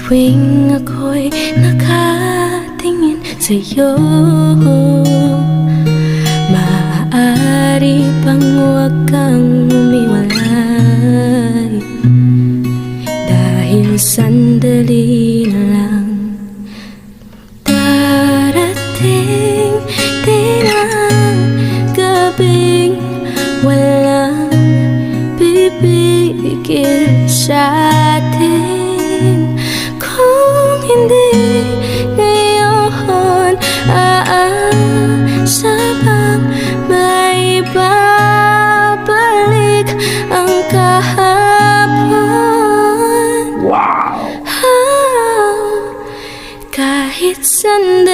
Tuwing ako'y nakatingin sa'yo, maaari pang huwag kang umiwalay, dahil sandali na lang darating din ang gabing walang pipigil sa'tin. Kung hindi ngayon, aasa bang maibabalik ang kahapon? Wow! Kahit sandali